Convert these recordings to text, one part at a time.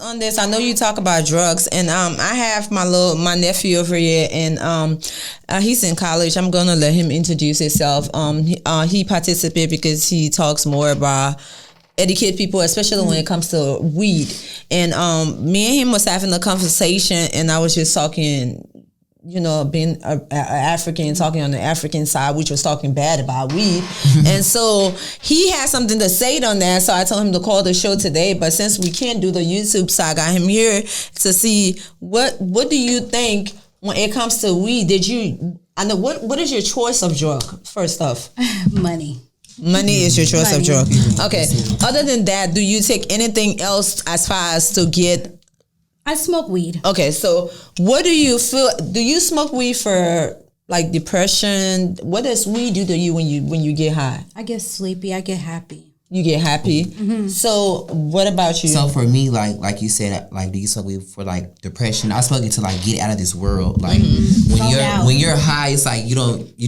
on this. I know you talk about drugs, and I have my nephew over here, and he's in college. I'm gonna let him introduce himself. He participated because he talks more about educate people, especially when it comes to weed. And me and him was having a conversation, and I was just talking. Being a African, talking on the African side, which was talking bad about weed. And so he had something to say on that. So I told him to call the show today. But since we can't do the YouTube side, I got him here to see what do you think when it comes to weed? What is your choice of drug, first off? Money. Money is your choice of drug. Okay. Other than that, do you take anything else as far as to get... I smoke weed. Okay, so what do you feel? Do you smoke weed for like depression? What does weed do to you when you get high? I get sleepy. I get happy. You get happy. Mm-hmm. So what about you? So for me, like you said, like do you smoke weed for like depression? I smoke it to like get out of this world. Like when you're high, it's like you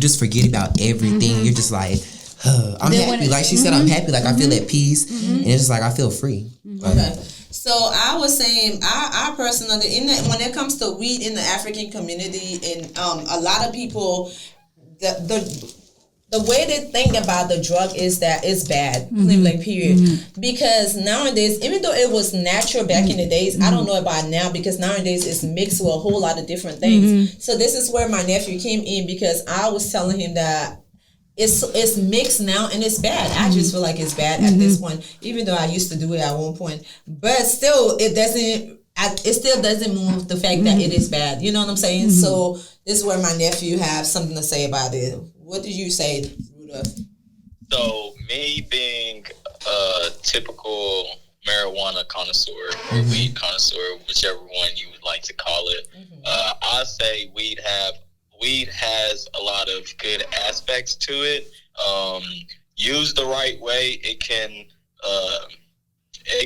just forget about everything. Mm-hmm. You're just like. I'm happy. Like she said, I'm happy. Like I feel at peace, and it's just like I feel free. Okay. So I was saying, I personally, when it comes to weed in the African community, and a lot of people, the way they think about the drug is that it's bad, like period. Because nowadays, even though it was natural back in the days, I don't know about now because nowadays it's mixed with a whole lot of different things. So this is where my nephew came in because I was telling him that it's mixed now and it's bad. I just feel like it's bad at this point, even though I used to do it at one point. But still, it still doesn't move the fact that it is bad. You know what I'm saying? So this is where my nephew has something to say about it. What did you say, Rudolph? So me being a typical marijuana connoisseur or weed connoisseur, whichever one you would like to call it, I say weed has a lot of good aspects to it. Used the right way, it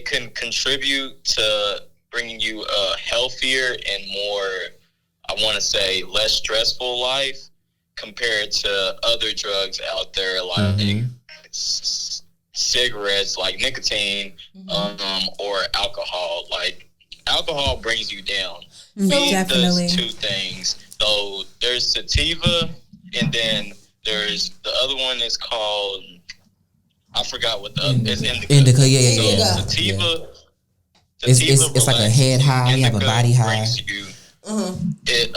can contribute to bringing you a healthier and more, I want to say, less stressful life compared to other drugs out there like cigarettes, like nicotine, or alcohol. Like alcohol brings you down. Weed does two things. So there's sativa, and then there's the other one is called, I forgot what the other is. Indica, yeah. So sativa, it's like a head high, you have a body high. It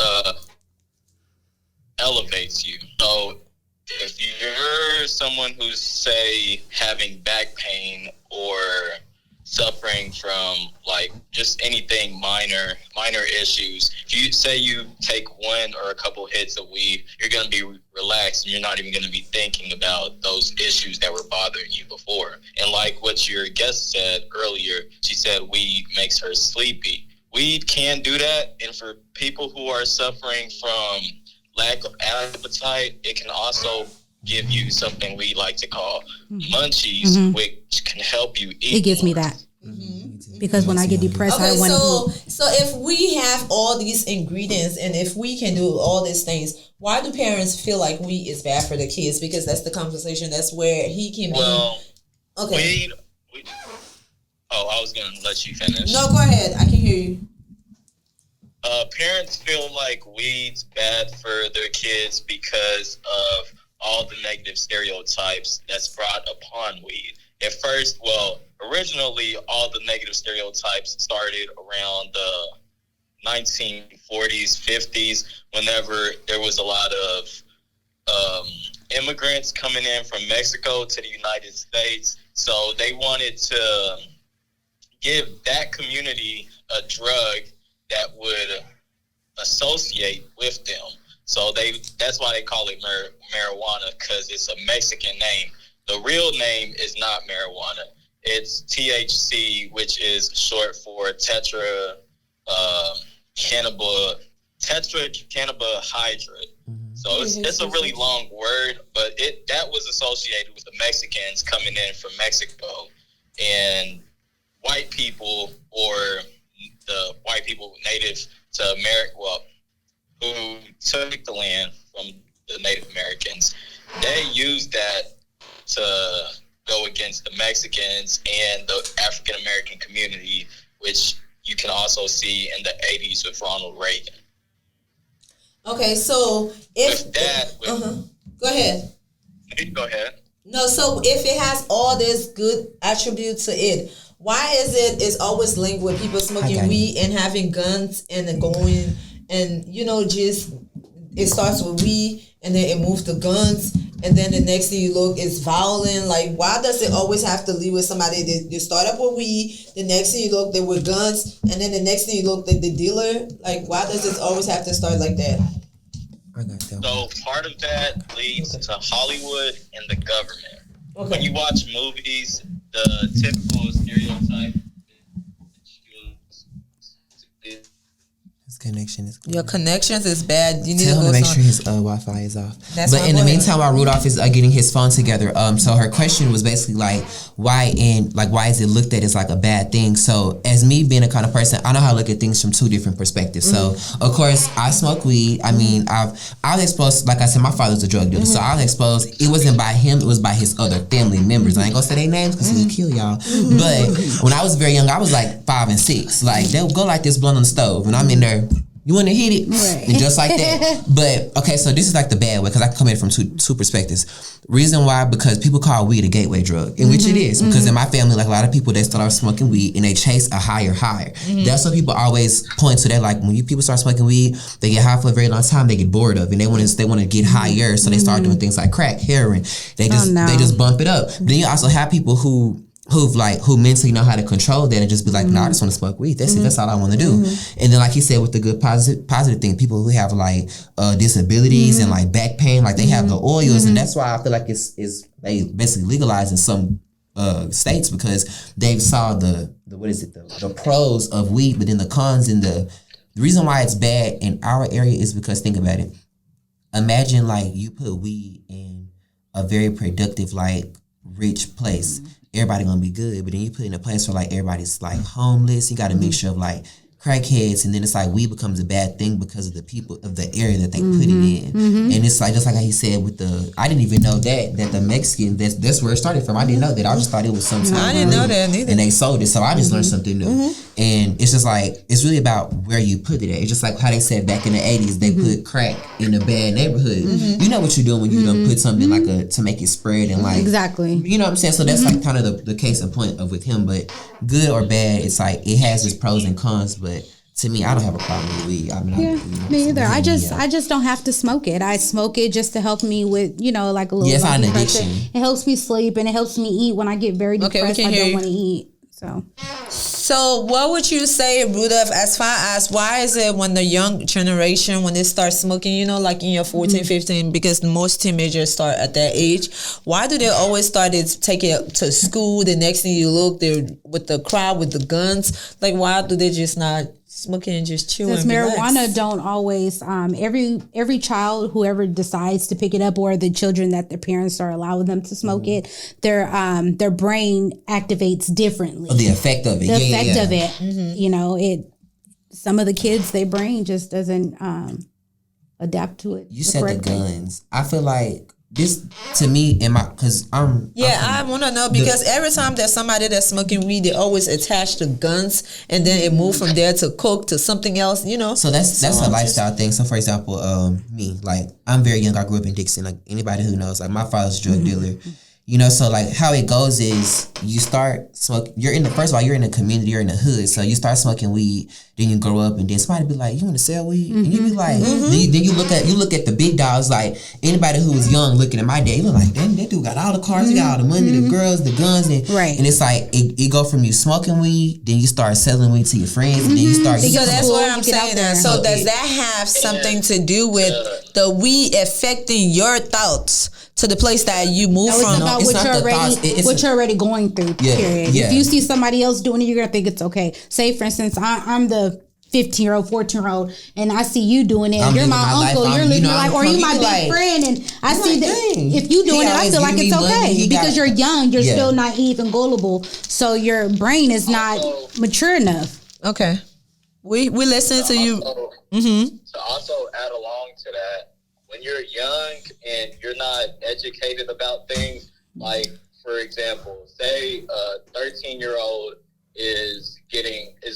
elevates you. So if you're someone who's, say, having back pain or suffering from like just anything minor issues, if you say you take one or a couple hits of weed, you're going to be relaxed and you're not even going to be thinking about those issues that were bothering you before. And like what your guest said earlier, she said weed makes her sleepy. Weed can do that, and for people who are suffering from lack of appetite, it can also give you something we like to call munchies, which can help you eat. It gives me that. Because when I get depressed, I want to eat. So if we have all these ingredients and if we can do all these things, why do parents feel like weed is bad for the kids? Because that's the conversation. That's where he came in. Okay. I was going to let you finish. No, go ahead. I can hear you. Parents feel like weed's bad for their kids because of all the negative stereotypes that's brought upon weed. At first, originally all the negative stereotypes started around the 1940s, 50s, whenever there was a lot of immigrants coming in from Mexico to the United States. So they wanted to give that community a drug that would associate with them. So that's why they call it marijuana, because it's a Mexican name. The real name is not marijuana. It's THC, which is short for tetracannabinoid. So it's a really long word, but that was associated with the Mexicans coming in from Mexico, and white people, or the white people native to America, who took the land from the Native Americans, they used that to go against the Mexicans and the African American community, which you can also see in the 80s with Ronald Reagan. Okay, so if With that, go ahead. Go ahead. No, so if it has all this good attributes to it, why is it's always linked with people smoking weed and having guns and then going and just it starts with weed and then it moves to guns and then the next thing you look is violent? Like, why does it always have to leave with somebody that they start up with weed, the next thing you look they with guns, and then the next thing you look the dealer? Like, why does it always have to start like that? So part of that leads to Hollywood and the government. Okay. When you watch movies, the typical stereotype. His connection is. Your connections is bad. You need Tell to him go to make sure his Wi-Fi is off. That's but fine. in Go the ahead. meantime, while Rudolph is getting his phone together, so her question was basically like, why is it looked at as like a bad thing? So as me being a kind of person, I know how to look at things from two different perspectives. So of course I smoke weed. I mean, I was exposed, like I said, my father's a drug dealer, so I was exposed. It wasn't by him; it was by his other family members. I ain't gonna say their names because he'll kill y'all. But when I was very young, I was like 5 and 6. Like they'll go like this blunt on the stove, and I'm in there. You want to hit it? Right. And just like that. But, okay, so this is like the bad way because I come in from two perspectives. Reason why, because people call weed a gateway drug, in which it is. Because in my family, like a lot of people, they start off smoking weed and they chase a higher. That's what people always point to. That like when people start smoking weed, they get high for a very long time, they get bored of it. And they want to get higher, so they start doing things like crack, heroin. They just bump it up. Then you also have people who mentally know how to control that and just be like, I just want to smoke weed. That's it. That's all I want to do. And then, like he said, with the good positive thing, people who have like disabilities and like back pain, like they have the oils, and that's why I feel like they basically legalized in some states because they saw the pros of weed, but then the cons and the reason why it's bad in our area is because, think about it. Imagine like you put weed in a very productive, like rich place. Everybody gonna be good, but then you put in a place where like everybody's like homeless. You got a mixture of like crackheads, and then it's like weed becomes a bad thing because of the people of the area that they put it in. And it's like just like how he said with I didn't even know that the Mexican that's where it started from. I didn't know that. I just thought it was something. I didn't know that neither. And they sold it, so I just learned something new. And it's just like it's really about where you put it at. It's just like how they said back in the 80s they put crack in a bad neighborhood. You know what you're doing when you don't put something like to make it spread and like exactly. You know what I'm saying? So that's like kind of the case in point of with him. But good or bad, it's like it has its pros and cons. But to me, I don't have a problem with weed. I mean, me either. I just don't have to smoke it. I smoke it just to help me with, like a little. It's not an addiction. It helps me sleep and it helps me eat when I get very depressed. I don't want to eat. So what would you say, Rudolph, as far as why is it when the young generation, when they start smoking, like in your 14, 15, because most teenagers start at that age, why do they always start to take it to school? The next thing you look, they're with the crowd, with the guns. Like, why do they just not smoking and just chewing? Because marijuana don't always, every child, whoever decides to pick it up, or the children that their parents are allowing them to smoke it, their brain activates differently. Oh, the effect of it. The effect of it. Some of the kids, their brain just doesn't adapt to it. You said the guns. I feel like this to me because I want to know because every time there's somebody that's smoking weed, they always attach the guns and then it move from there to coke to something else, So that's a lifestyle thing. So for example, me, like I'm very young. I grew up in Dixon. Like anybody who knows, like my father's a drug dealer. So like how it goes is you start smoking. First of all, you're in a community, you're in the hood. So you start smoking weed, then you grow up, and then somebody be like, "You want to sell weed?" And you be like, then you look at the big dogs. Like anybody who was young looking at my day, you look like, "Damn, that dude got all the cars, he got all the money, the girls, the guns, and it's like it go from you smoking weed, then you start selling weed to your friends, and then you start. So that's what I'm saying. So does that have something to do with the weed affecting your thoughts to the place that you move from? What you're already going through. Period. Yeah. If you see somebody else doing it, you're gonna think it's okay. Say, for instance, I'm the 15-year-old, 14-year-old, and I see you doing it. You're my uncle. You're living like, or you my big friend, and I see that if you doing it, I feel like it's okay because you're young. You're still naive and gullible, so your brain is not mature enough. Okay, we listen to you. To also add along to that, when you're young and you're not educated about things, like, for example, say a 13-year-old is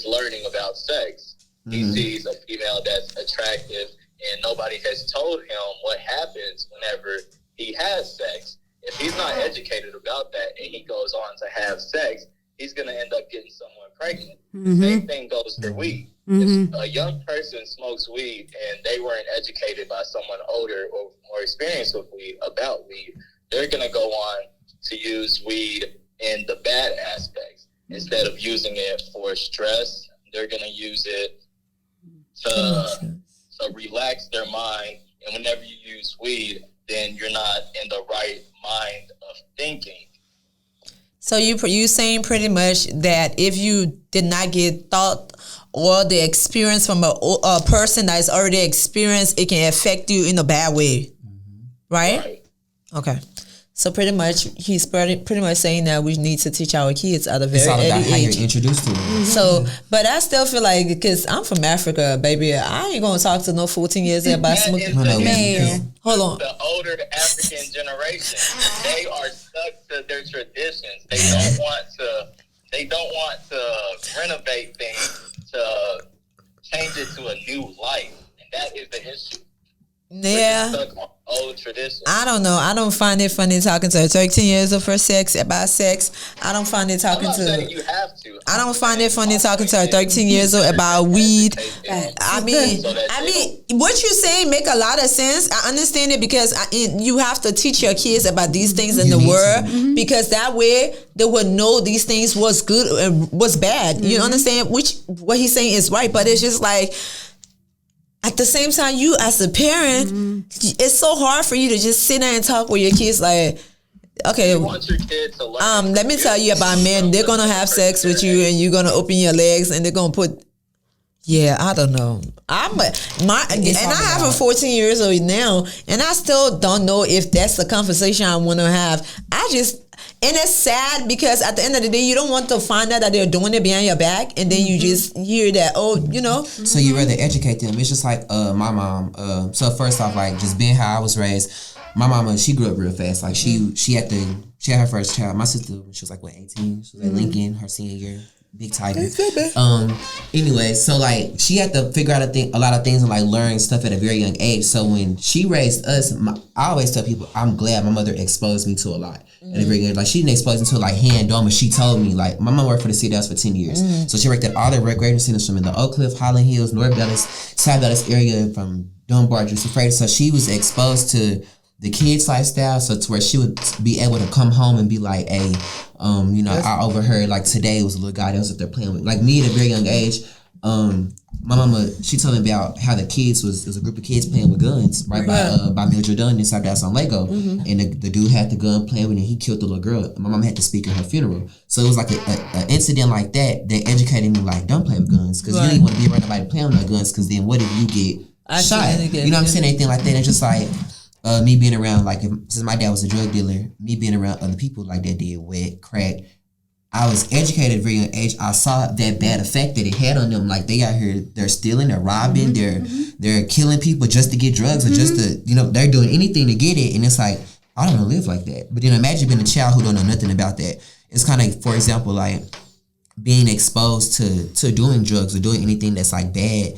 learning about sex. He sees a female that's attractive, and nobody has told him what happens whenever he has sex. If he's not educated about that and he goes on to have sex, he's going to end up getting someone pregnant. The same thing goes for weed. If a young person smokes weed and they weren't educated by someone older or more experienced with weed about weed, they're going to go on to use weed in the bad aspects. Instead of using it for stress, they're going to use it to relax their mind. And whenever you use weed, then you're not in the right mind of thinking. So you saying pretty much that if you did not get thought or the experience from a person that is already experienced, it can affect you in a bad way, right? Okay. So pretty much, he's pretty much saying that we need to teach our kids at a very early age. It's all about how you're introduced to them. So, but I still feel like, because I'm from Africa, baby, I ain't gonna talk to no 14 years old about smoking. Man, hold on. The older African generation, they are stuck to their traditions. They don't want to renovate things, to change it to a new life, and that is the issue. Yeah. Old tradition. I don't know. I don't find it funny talking to a 13 years old for sex, about sex. I don't find it talking to. You have to. I don't find it funny talking to a 13 years old about weed. I mean, what you're saying make a lot of sense. I understand it, because you have to teach your kids about these things in the world, because that way they would know these things was good and was bad. You understand? What he's saying is right, but it's just like, at the same time, you as a parent, it's so hard for you to just sit there and talk with your kids like, okay, you want your kids to learn. Let me tell you about men. They're gonna have sex with you, and you're gonna open your legs, and they're gonna put. Yeah, I don't know. I have a 14 years old now, and I still don't know if that's the conversation I want to have. And it's sad, because at the end of the day, you don't want to find out that they're doing it behind your back, and then you just hear that, So you rather educate them. It's just like my mom. So first off, like, just being how I was raised, my mama, she grew up real fast. Like, she had her first child. My sister, she was like, 18? She was at Lincoln, her senior year. Big tiger. Anyway, so like, she had to figure out a lot of things and like learn stuff at a very young age. So when she raised us, I always tell people, I'm glad my mother exposed me to a lot at a very young age. Like, she didn't expose me to like hand-on, but she told me, like, my mom worked for the city house for 10 years. So she worked at all the recreation centers from in the Oak Cliff, Highland Hills, North Dallas, South Dallas area, from Dunbar, just afraid. So she was exposed to the kids' lifestyle, so to where she would be able to come home and be like, hey, I overheard, like, today was a little guy that was up there playing with, like, me at a very young age. My mama, she told me about how the kids was a group of kids playing with guns, right, by Mildred Dunn inside Dallas on Lego. And the dude had the gun playing with it, and he killed the little girl. And my mom had to speak at her funeral. So it was like an incident like that educated me, like, don't play with guns, because you don't even want to be around nobody playing with no guns, because then what if you get shot? You know what I'm saying? Anything like that. And just like, me being around, like, since my dad was a drug dealer, me being around other people like that did wet, crack, I was educated at a very young age. I saw that bad effect that it had on them. Like, they out here, they're stealing, they're robbing, they're killing people just to get drugs, or just to, they're doing anything to get it. And it's like, I don't want to live like that. But then imagine being a child who don't know nothing about that. It's kind of, for example, like, being exposed to doing drugs or doing anything that's like bad.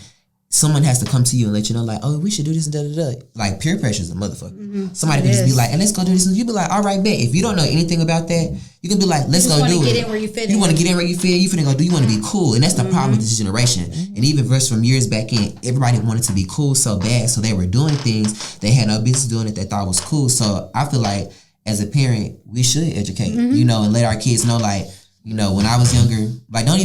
Someone has to come to you and let you know, like, oh, we should do this and da-da-da. Like, peer pressure is a motherfucker. Somebody can just be like, hey, let's go do this. And you be like, all right, bet. If you don't know anything about that, you can be like, let's go do it. You want to get in where you fit in. You want to get in where you fit. You finna go do. You want to be cool. And that's the problem with this generation. And even versus from years back in, everybody wanted to be cool so bad. So they were doing things they had no business doing that they thought was cool. So I feel like, as a parent, we should educate, and let our kids know, like, when I was younger, like, don't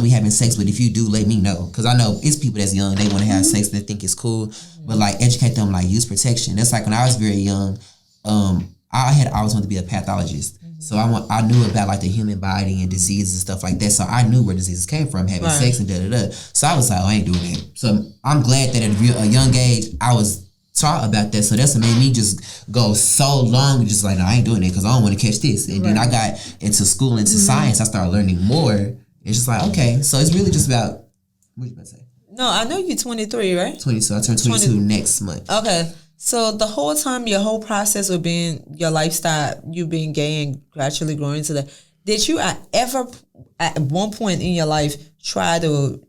be having sex, but if you do, let me know. Because I know it's people that's young, they want to have sex, they think it's cool. But, like, educate them, like, use protection. That's like when I was very young, I had always wanted to be a pathologist. So I knew about, like, the human body and diseases and stuff like that. So I knew where diseases came from, having sex and da-da-da. So I was like, I ain't doing that. So I'm glad that at a young age, I was taught about that. So that's what made me just go so long, just like, no, I ain't doing it because I don't want to catch this. And then I got into school, into science. I started learning more. It's just like, okay, so it's really just about, what you about to say? No, I know you're 23, right? 20, so I turn 22 next month. Okay. So the whole time, your whole process of being, your lifestyle, you being gay and gradually growing into that, Did you ever at one point in your life try the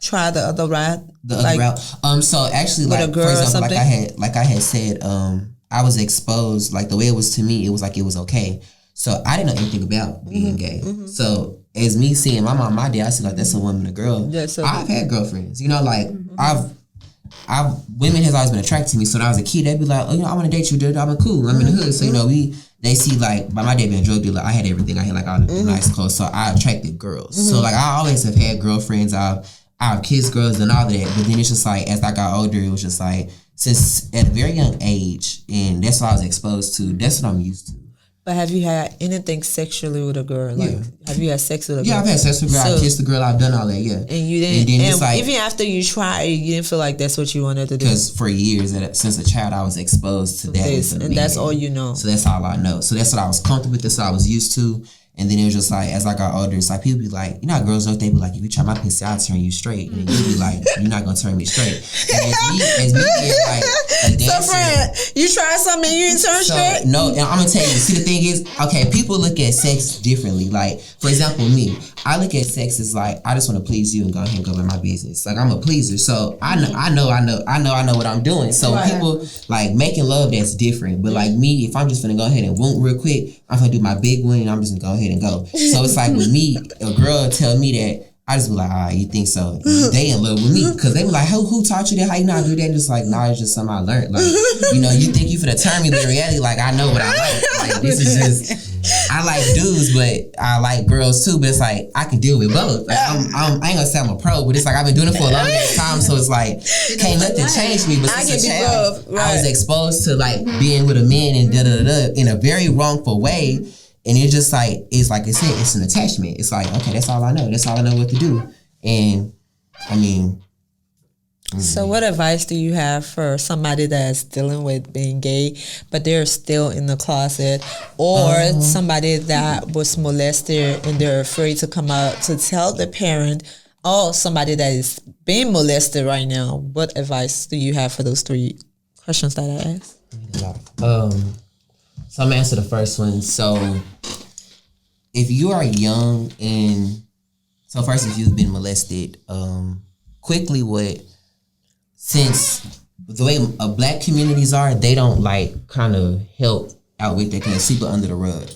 other route? The other route. So actually, like, for example, like I had said, I was exposed, like the way it was to me, it was like it was okay. So I didn't know anything about being gay. So as me seeing my mom, my dad, I see like that's a woman, a girl. I've had girlfriends, you know, like women has always been attracted to me. So when I was a kid, they'd be like, oh, you know, I want to date you, dude. I'm cool. I'm in the hood. So, you know, they see like, by my dad being a drug dealer, I had everything. I had like all the nice clothes. So I attracted girls. So like I always have had girlfriends. I've kissed girls and all that. But then it's just like, as I got older, it was just like, since at a very young age, and that's what I was exposed to, that's what I'm used to. But have you had anything sexually with a girl? Like, have you had sex with a girl? Yeah, I've had sex with a girl. I kissed a girl. I've done all that, yeah. And you didn't, and it's like, even after you tried, you didn't feel like that's what you wanted to do? Because for years, since a child, I was exposed to that. And that's all you know. So that's all I know. So that's what I was comfortable with. That's what I was used to. And then it was just like, as I got older, it's like, people be like, you know how girls know, they be like, if you try my pussy, I'll turn you straight. And then you be like, you're not going to turn me straight. And as me being like a dancer. So, friend, you tried something and you didn't turn straight? No, and I'm going to tell you, see, the thing is, okay, people look at sex differently. Like, for example, me, I look at sex as like, I just want to please you and go ahead and go about my business. Like, I'm a pleaser. So I know what I'm doing. So people, like, making love, that's different. But like me, if I'm just going to go ahead and wound real quick, I'm going to do my big one and I'm just going to go ahead and go. So it's like with me, a girl tell me that, I just be like, you think so? And they in love with me. Because they be like, who taught you that? How you not do that? And it's like, nah, it's just something I learned. Like, you know, you think you finna turn me, but in reality, like, I know what I like. Like, this is just, I like dudes, but I like girls too. But it's like, I can deal with both. Like, I ain't gonna say I'm a pro, but it's like, I've been doing it for a long time. So it's like, can't nothing change me. But since a child, I was exposed to like being with a man and in a very wrongful way. And it's just like, it's like I said, it's an attachment. It's like, okay, that's all I know. That's all I know what to do. And I mean. So what advice do you have for somebody that's dealing with being gay, but they're still in the closet, or somebody that was molested and they're afraid to come out to tell the parent, or somebody that is being molested right now? What advice do you have for those three questions that I asked? So I'm gonna answer the first one. So if you are young so first, if you've been molested, quickly since the way black communities are, they don't like kind of help out with that, kind of sweep it under the rug.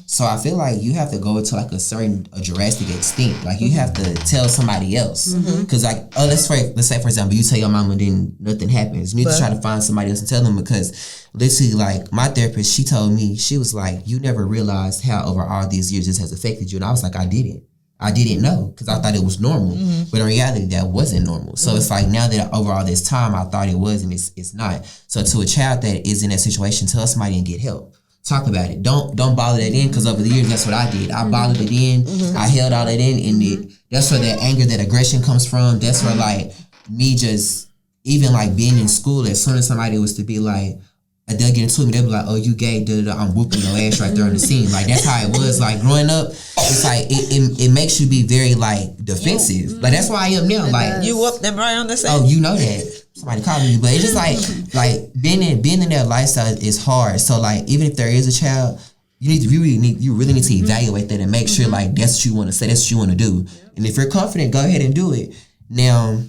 So I feel like you have to go to like a drastic extent. Like you have to tell somebody else. Because like, let's say for example, you tell your mama, then nothing happens. You need to try to find somebody else and tell them, because literally like my therapist, she told me, she was like, you never realized how over all these years this has affected you. And I was like, I didn't know, because I thought it was normal. But in reality, that wasn't normal. So it's like, now that over all this time, I thought it was, and it's not. So to a child that is in that situation, tell somebody and get help. Talk about it. Don't bother that in, because over the years, that's what I did. I bottled it in. I held all that in, and that's where that anger, that aggression comes from. That's where like me just, even like being in school, as soon as somebody was to be like, they'll get into me, they'll be like, oh, you gay, I'm whooping your ass right there on the scene. Like, that's how it was. Like, growing up, it's like, it makes you be very, like, defensive. Like, that's why I am now. Like, you whoop them right on the scene. Oh, you know that. Somebody calling you. But it's just like being in that lifestyle is hard. So, like, even if there is a child, you really need to evaluate that and make sure, like, that's what you want to say, that's what you want to do. And if you're confident, go ahead and do it. Now,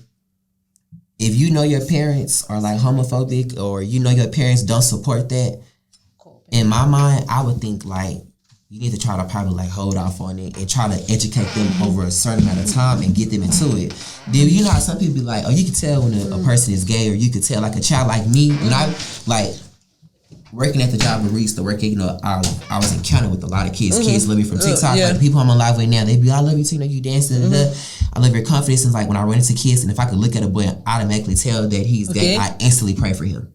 if you know your parents are like homophobic, or you know your parents don't support that, in my mind, I would think like you need to try to probably like hold off on it and try to educate them over a certain amount of time and get them into it. Then you know how some people be like, oh, you can tell when a person is gay, or you can tell like a child like me, when I like working at the job where we used to work, you know, I was encountered with a lot of kids. Kids love me from TikTok. Like the people I'm on live with now, they be, I love you too, you know, you dancing, I love your confidence. And like when I run into kids, and if I could look at a boy and automatically tell that he's gay, I instantly pray for him.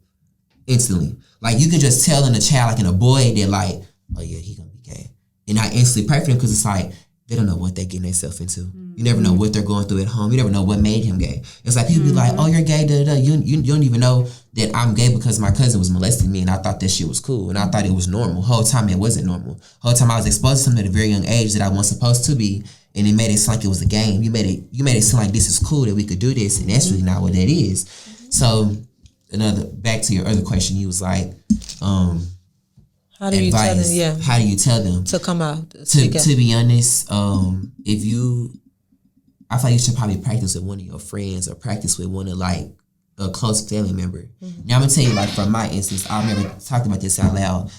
Instantly. Like you can just tell in a child, like in a boy, that like, oh yeah, he gonna be gay. And I instantly pray for him, because it's like, they don't know what they're getting themselves into. You never know what they're going through at home. You never know what made him gay. It's like people be like, oh, you're gay, da, da, da. You don't even know that I'm gay because my cousin was molesting me, and I thought that shit was cool, and I thought it was normal. Whole time it wasn't normal. Whole time I was exposed to something at a very young age that I wasn't supposed to be, and it made it seem like it was a game. You made it seem like this is cool, that we could do this, and that's really not what that is. So back to your other question, you was like, How do you tell them? Yeah. How do you tell them to come out? To be honest, if you, I feel like you should probably practice with one of your friends or practice with one of like a close family member. Now I'm gonna tell you, like from my instance, I remember talking about this out loud.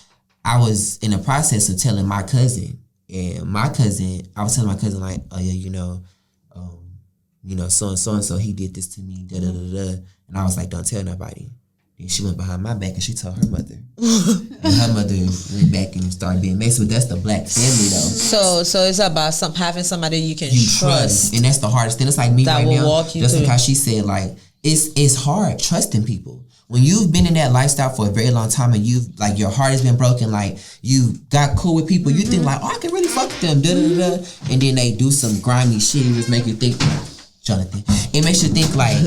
I was in the process of telling my cousin, and I was telling my cousin like, oh yeah, so and so he did this to me, da da da da, and I was like, don't tell nobody. And she went behind my back and she told her mother. And her mother went back and started being messy. But that's the black family though. So it's about having somebody you can trust. And that's the hardest thing. It's like me that right will now. Walk you just through. because she said like it's hard trusting people. When you've been in that lifestyle for a very long time and you've like your heart has been broken, like you got cool with people, you think like, oh, I can really fuck with them, da da da, and then they do some grimy shit and just make you think, Jonathan. It makes you think like,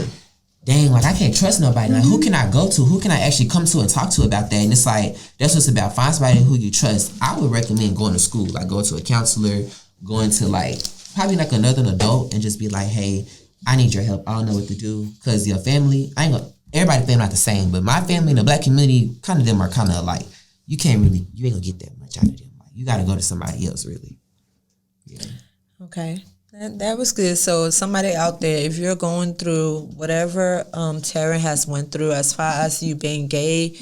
dang, like I can't trust nobody. Like who can I go to? Who can I actually come to and talk to about that? And it's like, that's what it's about. Find somebody who you trust. I would recommend going to school, like go to a counselor, going to like probably like another adult and just be like, hey, I need your help. I don't know what to do. Cause your family, everybody's family not the same, but my family in the black community, kind of them are kind of like, you ain't gonna get that much out of them. Like you gotta go to somebody else really. Yeah. Okay. That was good. So somebody out there, if you're going through whatever Taryn has went through as far as you being gay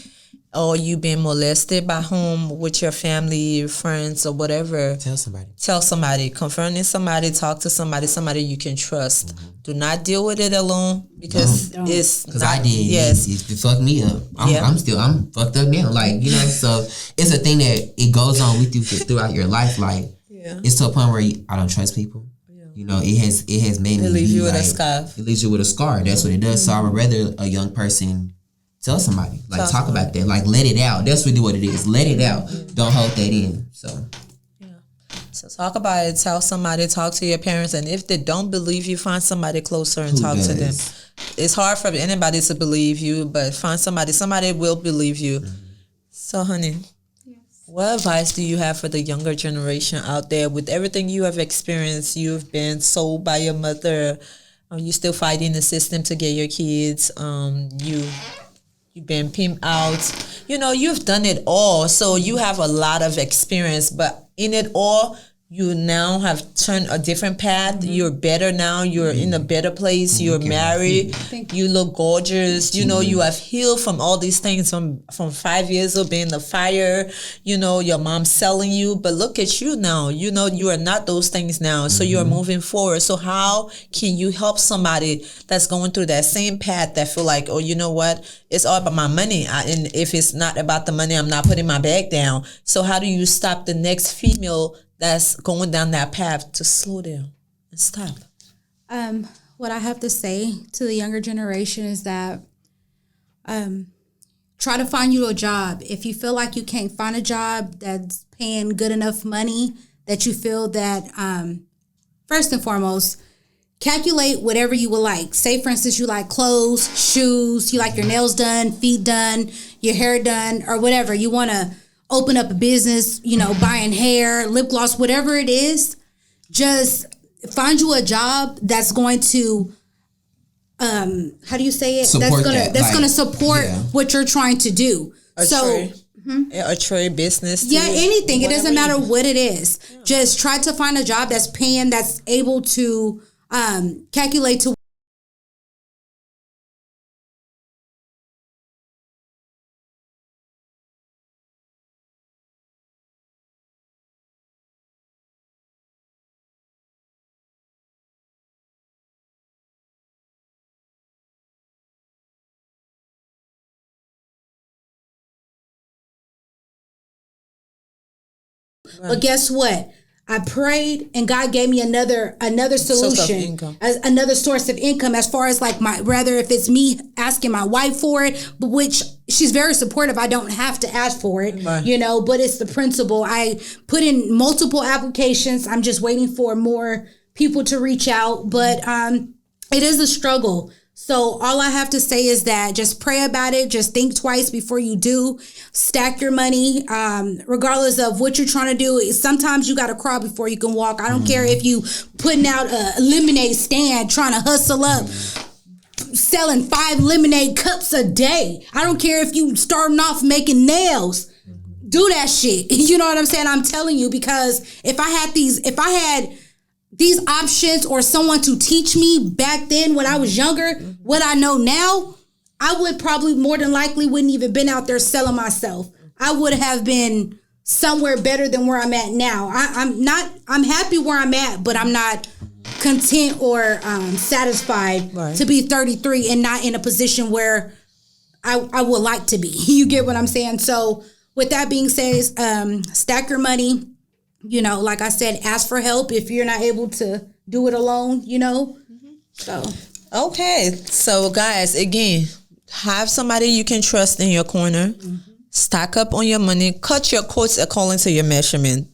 or you being molested by home with your family, your friends or whatever. Tell somebody. Confronting somebody, talk to somebody you can trust. Mm-hmm. Do not deal with it alone because it's because I did. Yes. You fucked me up. I'm fucked up now. Like, so it's a thing that it goes on with you throughout your life. Like it's to a point where I don't trust people. It has made me leave you with like, a scar. It leaves you with a scar. That's what it does. Mm-hmm. So I would rather a young person tell somebody, like talk about that, like let it out. That's really what it is. Let it out. Mm-hmm. Don't hold that in. So talk about it. Tell somebody. Talk to your parents, and if they don't believe you, find somebody closer and talk to them. It's hard for anybody to believe you, but find somebody. Somebody will believe you. Mm-hmm. So, honey. What advice do you have for the younger generation out there with everything you have experienced? You've been sold by your mother. You're still fighting the system to get your kids. You've been pimped out. You've done it all. So you have a lot of experience. But in it all, you now have turned a different path. Mm-hmm. You're better now. You're in a better place. You're married. You look gorgeous. You have healed from all these things from 5 years of being the fire. Your mom selling you. But look at you now. You are not those things now. So you're moving forward. So how can you help somebody that's going through that same path that feel like, oh, you know what? It's all about my money. And if it's not about the money, I'm not putting my bag down. So how do you stop the next female that's going down that path to slow down and stop? What I have to say to the younger generation is that try to find you a job. If you feel like you can't find a job that's paying good enough money, that you feel that, first and foremost, calculate whatever you would like. Say, for instance, you like clothes, shoes, you like your nails done, feet done, your hair done, or whatever. You want to open up a business, buying hair, lip gloss, whatever it is. Just find you a job that's going to, how do you say it? Support that's gonna support what you're trying to do. A trade business. Anything. It doesn't matter what it is. Yeah. Just try to find a job that's paying, that's able to calculate to. Right. But guess what? I prayed and God gave me another solution, another source of income, as far as like rather if it's me asking my wife for it, but which she's very supportive. I don't have to ask for it, right. But it's the principle. I put in multiple applications. I'm just waiting for more people to reach out, but it is a struggle. So all I have to say is that just pray about it. Just think twice before you do. Stack your money, regardless of what you're trying to do. Sometimes you got to crawl before you can walk. I don't care if you putting out a lemonade stand, trying to hustle up, selling 5 lemonade cups a day. I don't care if you starting off making nails. do that shit. You know what I'm saying? I'm telling you, because if I had these options or someone to teach me back then when I was younger, what I know now, I would probably more than likely wouldn't even been out there selling myself. I would have been somewhere better than where I'm at now. I'm happy where I'm at, but I'm not content or satisfied to be 33 and not in a position where I would like to be. You get what I'm saying? So with that being said, stack your money. You know, like I said, ask for help if you're not able to do it alone, you know? So. Okay. So guys, again, have somebody you can trust in your corner. Stack up on your money. Cut your coats according to your measurement.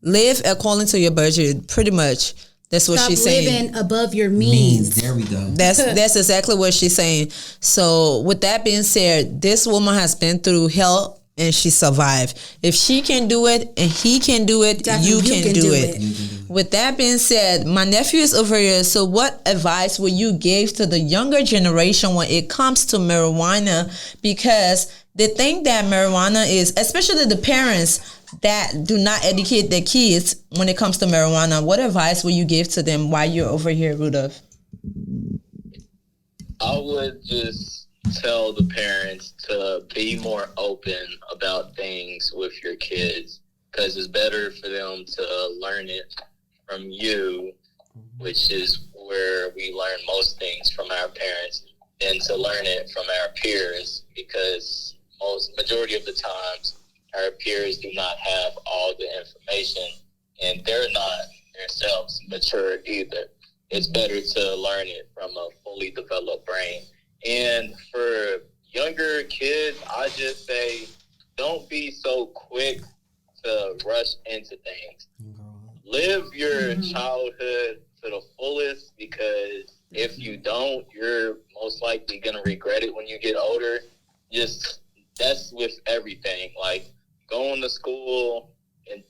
Live according to your budget. Pretty much. That's what she's saying. Stop living above your means. There we go. That's exactly what she's saying. So with that being said, this woman has been through hell and she survived. If she can do it and he can do it, you can do it. With that being said, my nephew is over here. So what advice would you give to the younger generation when it comes to marijuana? Because they think that marijuana is, especially the parents that do not educate their kids when it comes to marijuana. What advice will you give to them while you're over here, Rudolph? I would just tell the parents to be more open about things with your kids, because it's better for them to learn it from you, which is where we learn most things from our parents, than to learn it from our peers, because majority of the times our peers do not have all the information and they're not themselves mature either. It's better to learn it from a fully developed brain. And for younger kids, I just say, don't be so quick to rush into things. Live your childhood to the fullest, because if you don't, you're most likely going to regret it when you get older. Just, that's with everything. Like, going to school and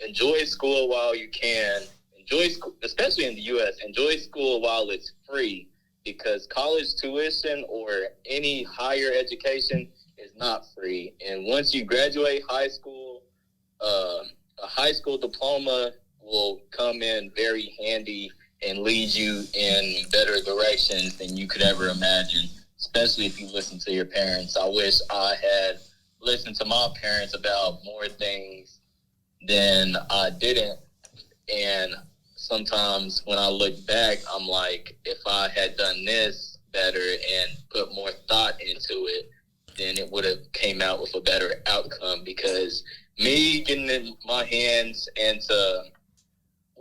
enjoy school while you can. Enjoy school, especially in the U.S., enjoy school while it's free, because college tuition or any higher education is not free. And once you graduate high school, a high school diploma will come in very handy and lead you in better directions than you could ever imagine, especially if you listen to your parents. I wish I had listened to my parents about more things than I didn't. And sometimes when I look back, I'm like, if I had done this better and put more thought into it, then it would have came out with a better outcome. Because me getting in my hands into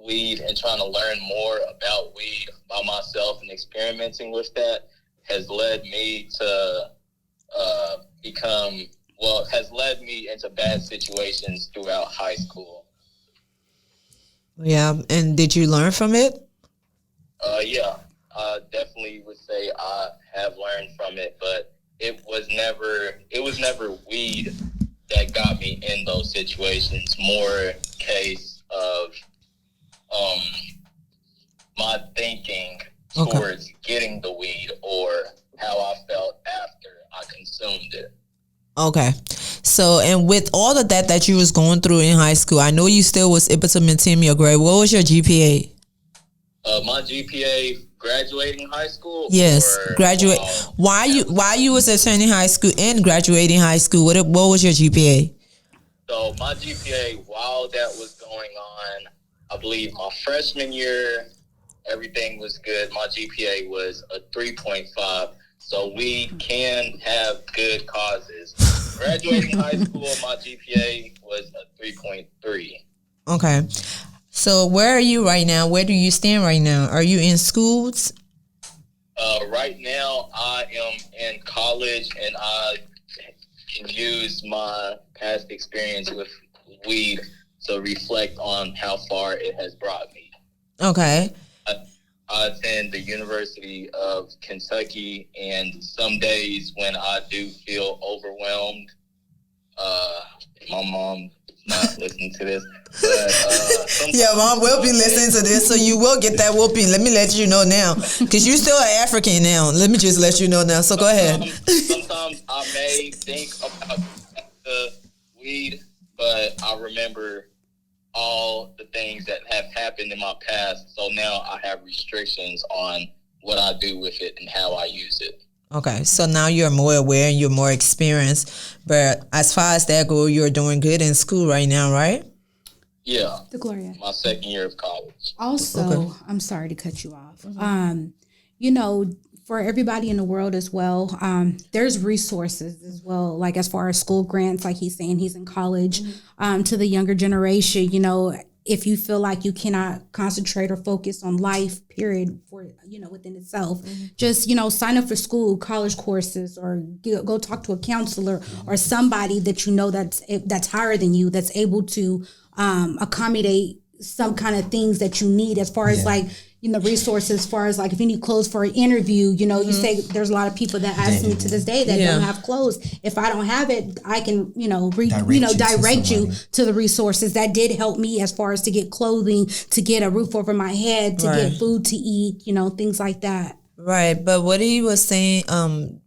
weed and trying to learn more about weed by myself and experimenting with that has led me to has led me into bad situations throughout high school. Yeah, and did you learn from it? Yeah, I definitely would say I have learned from it, but it was never weed that got me in those situations. More case of my thinking towards getting the weed, or how I felt after I consumed it. Okay. So, and with all of that you was going through in high school, I know you still was able to maintain your grade. What was your GPA? My GPA graduating high school? Yes, graduate. While you was attending high school and graduating high school, what was your GPA? So my GPA, while that was going on, I believe my freshman year, everything was good. My GPA was a 3.5. So we can have good causes. Graduating high school, my GPA was a 3.3. Okay. So where are you right now? Where do you stand right now? Are you in schools? Right now, I am in college, and I can use my past experience with weed to reflect on how far it has brought me. Okay. I attend the University of Kentucky, and some days when I do feel overwhelmed, my mom not listening to this, but yeah, mom will be listening to this, so you will get that whooping. Let me let you know now, because you're still an African now. Let me just let you know now. So go ahead. Sometimes I may think about the weed, but I remember all the things that have happened in my past. So now I have restrictions on what I do with it and how I use it. Okay, so now you're more aware and you're more experienced. But as far as that goes, you're doing good in school right now, right? Yeah. The Gloria. My second year of college. Also, I'm sorry to cut you off. You know, for everybody in the world as well, there's resources as well, like as far as school grants, like he's saying he's in college, to the younger generation, you know, if you feel like you cannot concentrate or focus on life, period, for, you know, within itself, just, you know, sign up for school, college courses, or go talk to a counselor or somebody that you know that's higher than you, that's able to accommodate some kind of things that you need as far as like, you know, resources, as far as like if you need clothes for an interview, you know, you say there's a lot of people that ask me to this day that don't have clothes. If I don't have it, I can, you know, direct you to the resources that did help me as far as to get clothing, to get a roof over my head, to get food to eat, you know, things like that. Right, but what he was saying,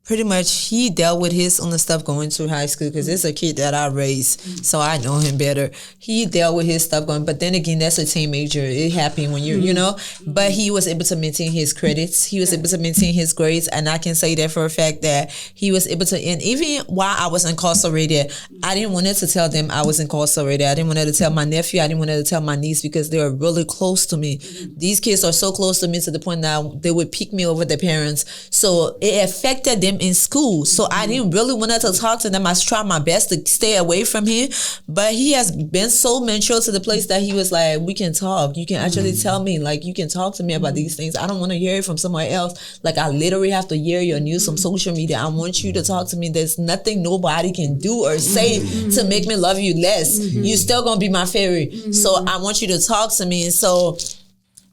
pretty much he dealt with his own stuff going through high school because it's a kid that I raised, so I know him better. He dealt with his stuff going, but then again, that's a teenager. It happened when you're, you know, but he was able to maintain his credits. He was able to maintain his grades, and I can say that for a fact that he was able to, and even while I was incarcerated, I didn't want to tell them I was incarcerated. I didn't want to tell my nephew. I didn't want to tell my niece because they were really close to me. These kids are so close to me to the point that they would pick me over their parents. So it affected them in school. So I didn't really want to talk to them. I tried my best to stay away from him. But he has been so mature to the place that he was like, we can talk. You can actually tell me, like, you can talk to me about these things. I don't want to hear it from somewhere else. Like, I literally have to hear your news from social media. I want you to talk to me. There's nothing nobody can do or say to make me love you less. You're still going to be my favorite. So I want you to talk to me. And so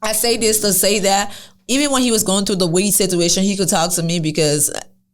I say this to say that even when he was going through the weed situation, he could talk to me because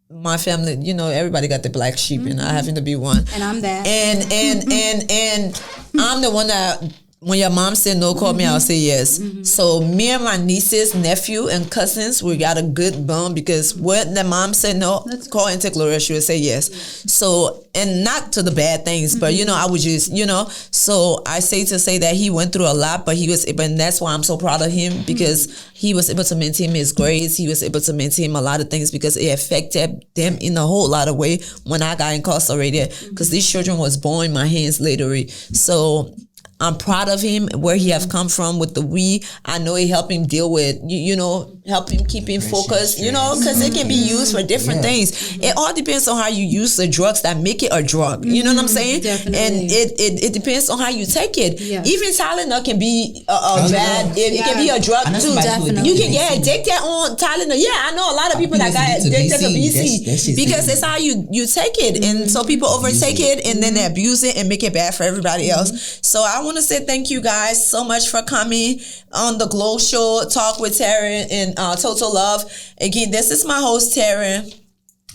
my family, you know, everybody got the black sheep and I happen to be one. And I'm that. And I'm the one that, when your mom said no, call me, I'll say yes. So me and my nieces, nephew, and cousins, we got a good bond because when the mom said no, call Auntie Gloria, she would say yes. So, and not to the bad things, but, you know, I would just, you know, so I say to say that he went through a lot, but he was able, and that's why I'm so proud of him because he was able to maintain his grades. He was able to maintain a lot of things because it affected them in a whole lot of way when I got incarcerated because these children was born in my hands literally. So I'm proud of him, where he have come from with the weed. I know it helped him deal with, you know, help him keep him focused, you know, because it can be used for different things. It all depends on how you use the drugs that make it a drug. You know what I'm saying? Definitely. And it depends on how you take it. Even Tylenol can be bad. It can be a drug too. Definitely. You can get addicted on Tylenol. Yeah, I know a lot of people that got addicted to BC because it's how you take it. And so people overtake it and then they abuse it and make it bad for everybody else. So I want to say thank you guys so much for coming on the Glow Show, Talk with Taryn and Total Love. Again, this is my host, Taryn.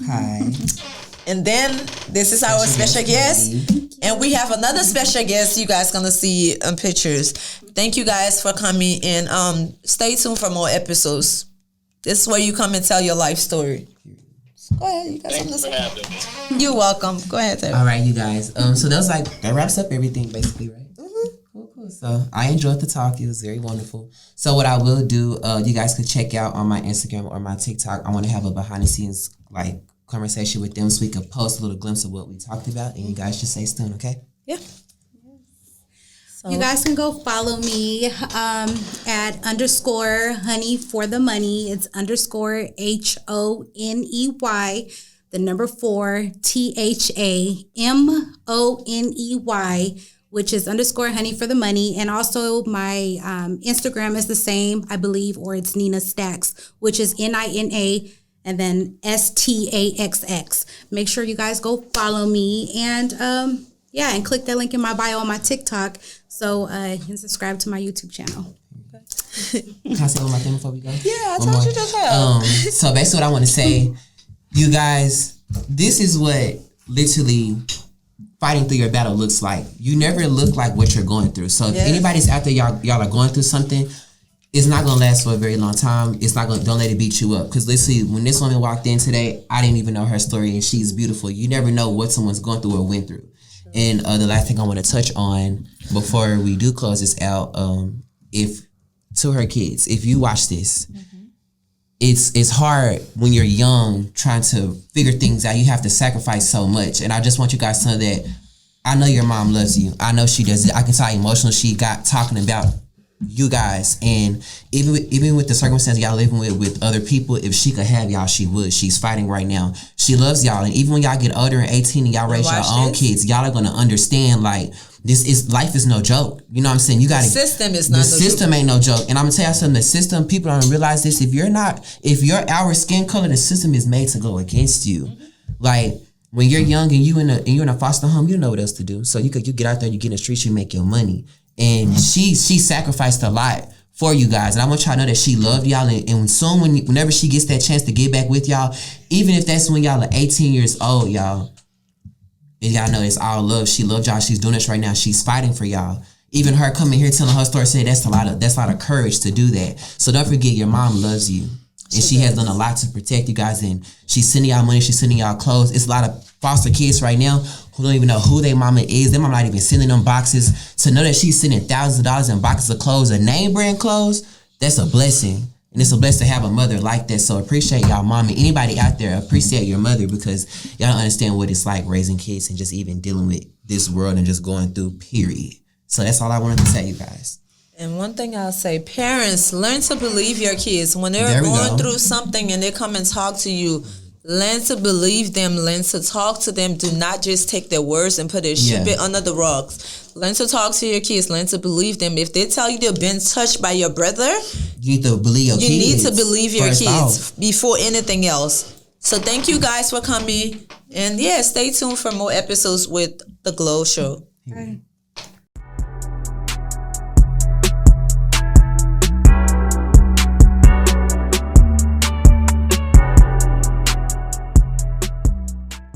Hi. And then this is our special guest. And we have another special guest you guys going to see in pictures. Thank you guys for coming and stay tuned for more episodes. This is where you come and tell your life story. Go ahead. You got something to say? You're welcome. Go ahead, Taryn. All right, you guys. So that wraps up everything basically, right? Cool. So I enjoyed the talk. It was very wonderful. So what I will do, you guys could check out on my Instagram or my TikTok. I want to have a behind the scenes like conversation with them so we could post a little glimpse of what we talked about, and you guys just stay tuned, okay? Yeah. So you guys can go follow me at _honey for the money. It's _HONEY, the number 4 THAMONEY, which is _honey for the money. And also my Instagram is the same, I believe, or it's Nina Stacks, which is NINA and then STAXX. Make sure you guys go follow me and and click that link in my bio on my TikTok so you can subscribe to my YouTube channel. Can I say one more thing before we go? Yeah, I told you just how. So basically what I want to say, you guys, this is what literally fighting through your battle looks like. You never look like what you're going through. So if anybody's out there, y'all are going through something, it's not going to last for a very long time. It's not going to, don't let it beat you up. Because let's see, when this woman walked in today, I didn't even know her story and she's beautiful. You never know what someone's going through or went through. And the last thing I want to touch on before we do close this out, if to her kids, if you watch this, it's hard when you're young trying to figure things out. You have to sacrifice so much. And I just want you guys to know that I know your mom loves you. I know she does. I can tell how emotional she got talking about you guys. And even with the circumstance y'all living with other people, if she could have y'all, she would. She's fighting right now. She loves y'all. And even when y'all get older and 18 and y'all raise your own kids, y'all are going to understand, like, life is no joke. You know what I'm saying? You got to. The system is not. The system ain't no joke. And I'm gonna tell you something. The system, people don't realize this. If you're our skin color, the system is made to go against you. Like when you're young and you're in a foster home, you know what else to do. So you get out there, you get in the streets, you make your money. And she sacrificed a lot for you guys. And I want y'all to know that she loved y'all. And soon, whenever she gets that chance to get back with y'all, even if that's when y'all are 18 years old, y'all. And y'all know it's all love. She loved y'all. She's doing this right now. She's fighting for y'all. Even her coming here telling her story, said that's a lot of courage to do that. So don't forget, your mom loves you. And she has done a lot to protect you guys. And she's sending y'all money. She's sending y'all clothes. It's a lot of foster kids right now who don't even know who their mama is. Their mama not even sending them boxes. To know that she's sending thousands of dollars in boxes of clothes, a name brand clothes, that's a blessing. And it's a blessing to have a mother like that. So appreciate y'all mom. And anybody out there, appreciate your mother, because y'all don't understand what it's like raising kids and just even dealing with this world and just going through, period. So that's all I wanted to say, you guys. And one thing I'll say, parents, learn to believe your kids. When they're going through something and they come and talk to you, learn to believe them, learn to talk to them. Do not just take their words and put it, ship it under the rocks. Learn to talk to your kids, learn to believe them. If they tell you they've been touched by your brother, you need to believe your kids. You need to believe your kids before anything else. So thank you guys for coming. And stay tuned for more episodes with The Glow Show. Right.